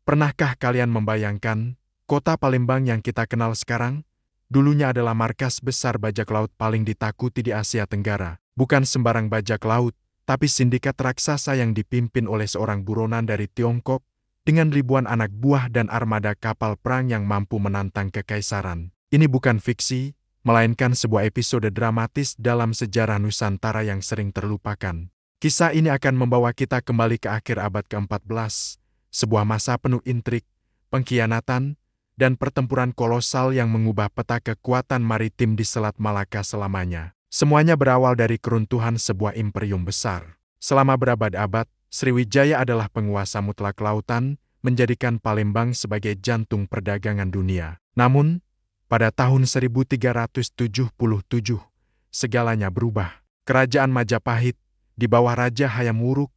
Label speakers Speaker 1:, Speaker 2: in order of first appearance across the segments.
Speaker 1: Pernahkah kalian membayangkan, kota Palembang yang kita kenal sekarang, dulunya adalah markas besar bajak laut paling ditakuti di Asia Tenggara. Bukan sembarang bajak laut, tapi sindikat raksasa yang dipimpin oleh seorang buronan dari Tiongkok, dengan ribuan anak buah dan armada kapal perang yang mampu menantang kekaisaran. Ini bukan fiksi, melainkan sebuah episode dramatis dalam sejarah Nusantara yang sering terlupakan. Kisah ini akan membawa kita kembali ke akhir abad ke-14, sebuah masa penuh intrik, pengkhianatan, dan pertempuran kolosal yang mengubah peta kekuatan maritim di Selat Malaka selamanya. Semuanya berawal dari keruntuhan sebuah imperium besar. Selama berabad-abad, Sriwijaya adalah penguasa mutlak lautan, menjadikan Palembang sebagai jantung perdagangan dunia. Namun, pada tahun 1377, segalanya berubah. Kerajaan Majapahit, di bawah Raja Hayam Wuruk,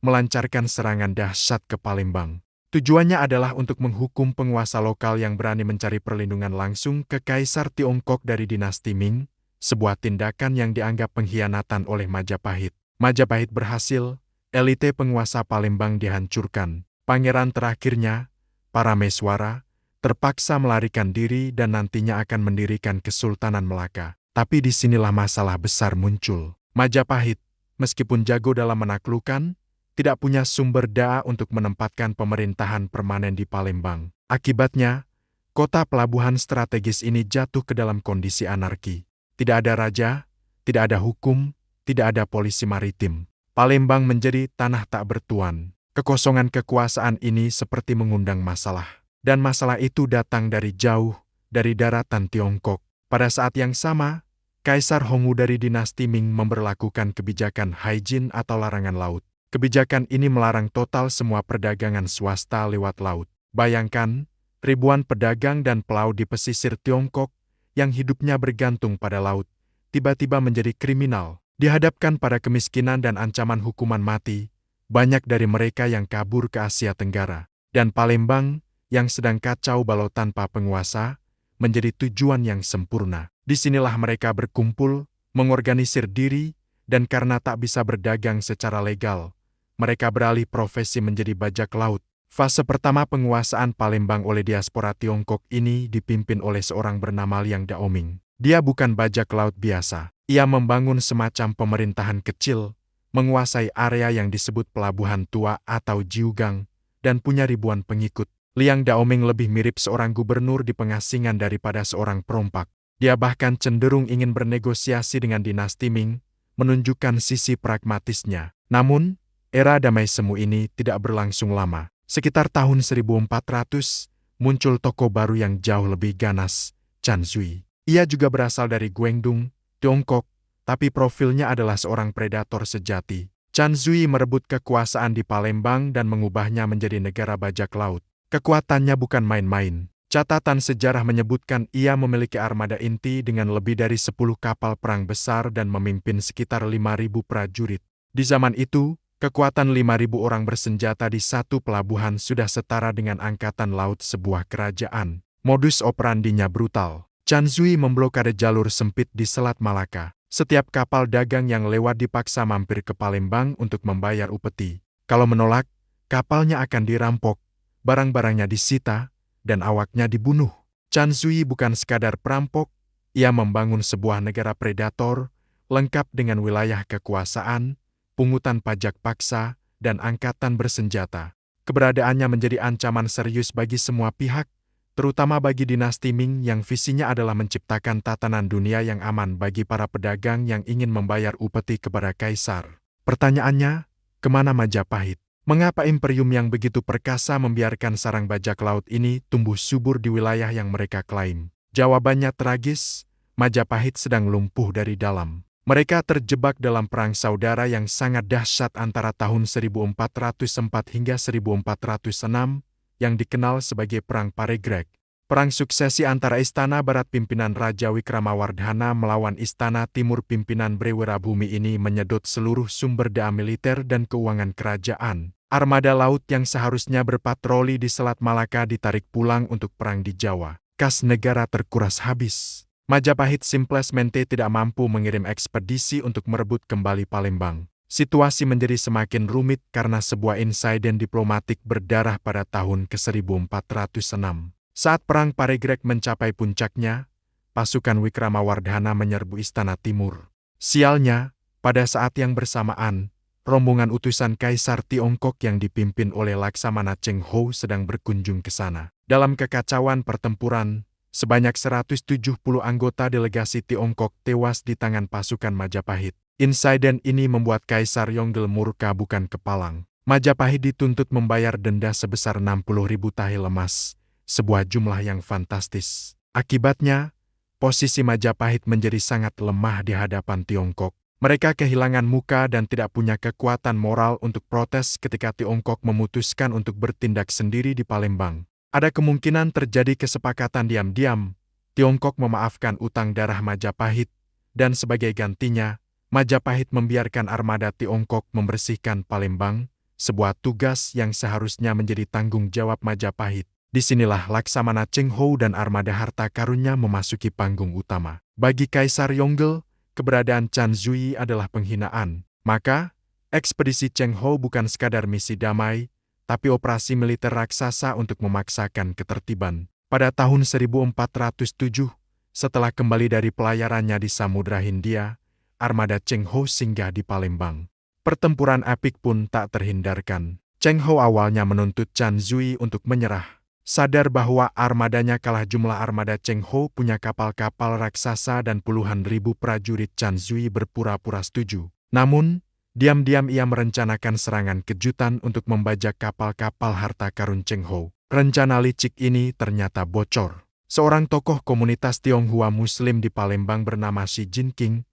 Speaker 1: melancarkan serangan dahsyat ke Palembang. Tujuannya adalah untuk menghukum penguasa lokal yang berani mencari perlindungan langsung ke Kaisar Tiongkok dari dinasti Ming, sebuah tindakan yang dianggap pengkhianatan oleh Majapahit. Majapahit berhasil, elite penguasa Palembang dihancurkan. Pangeran terakhirnya, Parameswara, terpaksa melarikan diri dan nantinya akan mendirikan Kesultanan Melaka. Tapi disinilah masalah besar muncul. Majapahit, meskipun jago dalam menaklukkan, tidak punya sumber daya untuk menempatkan pemerintahan permanen di Palembang. Akibatnya, kota pelabuhan strategis ini jatuh ke dalam kondisi anarki. Tidak ada raja, tidak ada hukum, tidak ada polisi maritim. Palembang menjadi tanah tak bertuan. Kekosongan kekuasaan ini seperti mengundang masalah. Dan masalah itu datang dari jauh, dari daratan Tiongkok. Pada saat yang sama, Kaisar Hongwu dari dinasti Ming memberlakukan kebijakan Haijin atau larangan laut. Kebijakan ini melarang total semua perdagangan swasta lewat laut. Bayangkan, ribuan pedagang dan pelaut di pesisir Tiongkok yang hidupnya bergantung pada laut, tiba-tiba menjadi kriminal. Dihadapkan pada kemiskinan dan ancaman hukuman mati, banyak dari mereka yang kabur ke Asia Tenggara. Dan Palembang, yang sedang kacau balau tanpa penguasa, menjadi tujuan yang sempurna. Disinilah mereka berkumpul, mengorganisir diri, dan karena tak bisa berdagang secara legal, mereka beralih profesi menjadi bajak laut. Fase pertama penguasaan Palembang oleh diaspora Tiongkok ini dipimpin oleh seorang bernama Liang Daoming. Dia bukan bajak laut biasa. Ia membangun semacam pemerintahan kecil, menguasai area yang disebut Pelabuhan Tua atau Jiugang, dan punya ribuan pengikut. Liang Daoming lebih mirip seorang gubernur di pengasingan daripada seorang perompak. Dia bahkan cenderung ingin bernegosiasi dengan dinasti Ming, menunjukkan sisi pragmatisnya. Namun, era damai semu ini tidak berlangsung lama. Sekitar tahun 1400, muncul tokoh baru yang jauh lebih ganas, Chan Zui. Ia juga berasal dari Guangdong, Tiongkok, tapi profilnya adalah seorang predator sejati. Chan Zui merebut kekuasaan di Palembang dan mengubahnya menjadi negara bajak laut. Kekuatannya bukan main-main. Catatan sejarah menyebutkan ia memiliki armada inti dengan lebih dari 10 kapal perang besar dan memimpin sekitar 5.000 prajurit. Di zaman itu, kekuatan 5.000 orang bersenjata di satu pelabuhan sudah setara dengan angkatan laut sebuah kerajaan. Modus operandinya brutal. Chan Zui memblokade jalur sempit di Selat Malaka. Setiap kapal dagang yang lewat dipaksa mampir ke Palembang untuk membayar upeti. Kalau menolak, kapalnya akan dirampok, barang-barangnya disita, dan awaknya dibunuh. Chan Zui bukan sekadar perampok, ia membangun sebuah negara predator, lengkap dengan wilayah kekuasaan, pungutan pajak paksa, dan angkatan bersenjata. Keberadaannya menjadi ancaman serius bagi semua pihak, terutama bagi dinasti Ming yang visinya adalah menciptakan tatanan dunia yang aman bagi para pedagang yang ingin membayar upeti kepada kaisar. Pertanyaannya, kemana Majapahit? Mengapa imperium yang begitu perkasa membiarkan sarang bajak laut ini tumbuh subur di wilayah yang mereka klaim? Jawabannya tragis, Majapahit sedang lumpuh dari dalam. Mereka terjebak dalam perang saudara yang sangat dahsyat antara tahun 1404 hingga 1406, yang dikenal sebagai Perang Paregreg. Perang suksesi antara Istana Barat pimpinan Raja Wikramawardhana melawan Istana Timur pimpinan Brewerabumi ini menyedot seluruh sumber daya militer dan keuangan kerajaan. Armada laut yang seharusnya berpatroli di Selat Malaka ditarik pulang untuk perang di Jawa. Kas negara terkuras habis. Majapahit simples mente tidak mampu mengirim ekspedisi untuk merebut kembali Palembang. Situasi menjadi semakin rumit karena sebuah insiden diplomatik berdarah pada tahun ke-1406. Saat Perang Paregreg mencapai puncaknya, pasukan Wikramawardhana menyerbu Istana Timur. Sialnya, pada saat yang bersamaan, rombongan utusan Kaisar Tiongkok yang dipimpin oleh Laksamana Cheng Ho sedang berkunjung ke sana. Dalam kekacauan pertempuran, sebanyak 170 anggota delegasi Tiongkok tewas di tangan pasukan Majapahit. Insiden ini membuat Kaisar Yongle murka bukan kepalang. Majapahit dituntut membayar denda sebesar 60.000 tahil emas, sebuah jumlah yang fantastis. Akibatnya, posisi Majapahit menjadi sangat lemah di hadapan Tiongkok. Mereka kehilangan muka dan tidak punya kekuatan moral untuk protes ketika Tiongkok memutuskan untuk bertindak sendiri di Palembang. Ada kemungkinan terjadi kesepakatan diam-diam, Tiongkok memaafkan utang darah Majapahit, dan sebagai gantinya, Majapahit membiarkan armada Tiongkok membersihkan Palembang, sebuah tugas yang seharusnya menjadi tanggung jawab Majapahit. Disinilah Laksamana Cheng Ho dan armada harta karunnya memasuki panggung utama. Bagi Kaisar Yongle, keberadaan Chan Zui adalah penghinaan. Maka, ekspedisi Cheng Ho bukan sekadar misi damai, tapi operasi militer raksasa untuk memaksakan ketertiban. Pada tahun 1407, setelah kembali dari pelayarannya di Samudra Hindia, armada Cheng Ho singgah di Palembang. Pertempuran epik pun tak terhindarkan. Cheng Ho awalnya menuntut Chan Zui untuk menyerah. Sadar bahwa armadanya kalah jumlah armada Cheng Ho punya kapal-kapal raksasa dan puluhan ribu prajurit, Chan Zui berpura-pura setuju. Namun, diam-diam ia merencanakan serangan kejutan untuk membajak kapal-kapal harta karun Cheng Ho. Rencana licik ini ternyata bocor. Seorang tokoh komunitas Tionghoa Muslim di Palembang bernama Xi Jinping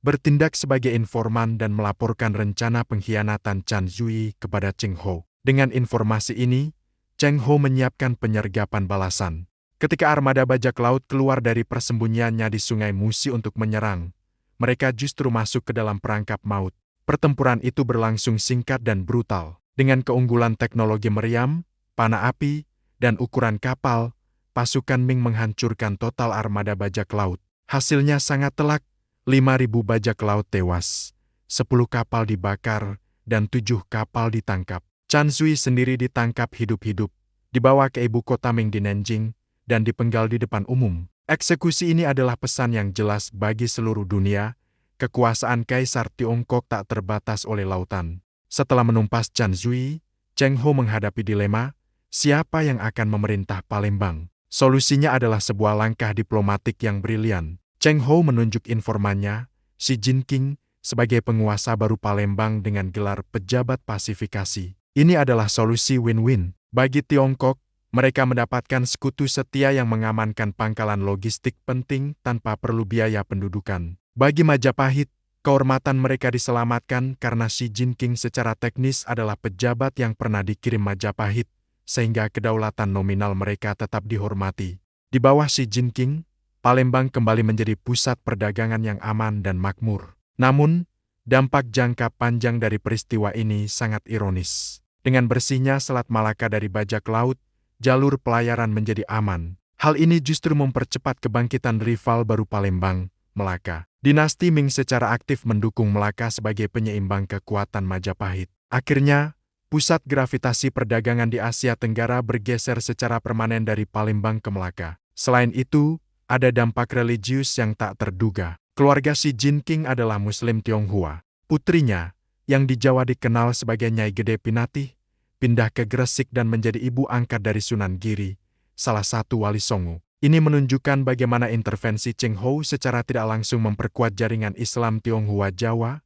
Speaker 1: bertindak sebagai informan dan melaporkan rencana pengkhianatan Chan Zui kepada Cheng Ho. Dengan informasi ini, Cheng Ho menyiapkan penyergapan balasan. Ketika armada bajak laut keluar dari persembunyiannya di Sungai Musi untuk menyerang, mereka justru masuk ke dalam perangkap maut. Pertempuran itu berlangsung singkat dan brutal. Dengan keunggulan teknologi meriam, panah api, dan ukuran kapal, pasukan Ming menghancurkan total armada bajak laut. Hasilnya sangat telak. 5.000 bajak laut tewas, 10 kapal dibakar, dan 7 kapal ditangkap. Chan Zui sendiri ditangkap hidup-hidup, dibawa ke ibu kota Ming di Nanjing, dan dipenggal di depan umum. Eksekusi ini adalah pesan yang jelas bagi seluruh dunia, kekuasaan Kaisar Tiongkok tak terbatas oleh lautan. Setelah menumpas Chan Zui, Cheng Ho menghadapi dilema, siapa yang akan memerintah Palembang? Solusinya adalah sebuah langkah diplomatik yang brilian. Cheng Ho menunjuk informannya, Xi Jinping, sebagai penguasa baru Palembang dengan gelar pejabat pasifikasi. Ini adalah solusi win-win. Bagi Tiongkok, mereka mendapatkan sekutu setia yang mengamankan pangkalan logistik penting tanpa perlu biaya pendudukan. Bagi Majapahit, kehormatan mereka diselamatkan karena Xi Jinping secara teknis adalah pejabat yang pernah dikirim Majapahit, sehingga kedaulatan nominal mereka tetap dihormati. Di bawah Xi Jinping, Palembang kembali menjadi pusat perdagangan yang aman dan makmur. Namun, dampak jangka panjang dari peristiwa ini sangat ironis. Dengan bersihnya Selat Malaka dari bajak laut, jalur pelayaran menjadi aman. Hal ini justru mempercepat kebangkitan rival baru Palembang, Melaka. Dinasti Ming secara aktif mendukung Melaka sebagai penyeimbang kekuatan Majapahit. Akhirnya, pusat gravitasi perdagangan di Asia Tenggara bergeser secara permanen dari Palembang ke Melaka. Selain itu, ada dampak religius yang tak terduga. Keluarga Xi Jinping adalah Muslim Tionghoa. Putrinya, yang di Jawa dikenal sebagai Nyai Gede Pinatih, pindah ke Gresik dan menjadi ibu angkat dari Sunan Giri, salah satu wali Songo. Ini menunjukkan bagaimana intervensi Cheng Ho secara tidak langsung memperkuat jaringan Islam Tionghoa Jawa,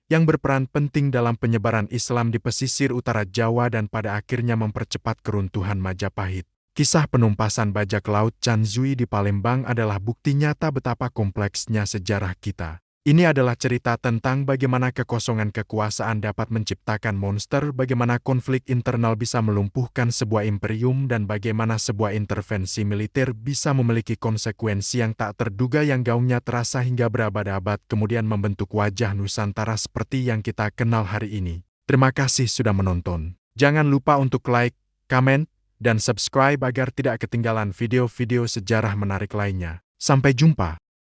Speaker 1: yang berperan penting dalam penyebaran Islam di pesisir utara Jawa dan pada akhirnya mempercepat keruntuhan Majapahit. Kisah penumpasan bajak laut Chan Zui di Palembang adalah bukti nyata betapa kompleksnya sejarah kita. Ini adalah cerita tentang bagaimana kekosongan kekuasaan dapat menciptakan monster, bagaimana konflik internal bisa melumpuhkan sebuah imperium, dan bagaimana sebuah intervensi militer bisa memiliki konsekuensi yang tak terduga yang gaungnya terasa hingga berabad-abad kemudian membentuk wajah Nusantara seperti yang kita kenal hari ini. Terima kasih sudah menonton. Jangan lupa untuk like, komen, dan subscribe agar tidak ketinggalan video-video sejarah menarik lainnya. Sampai jumpa.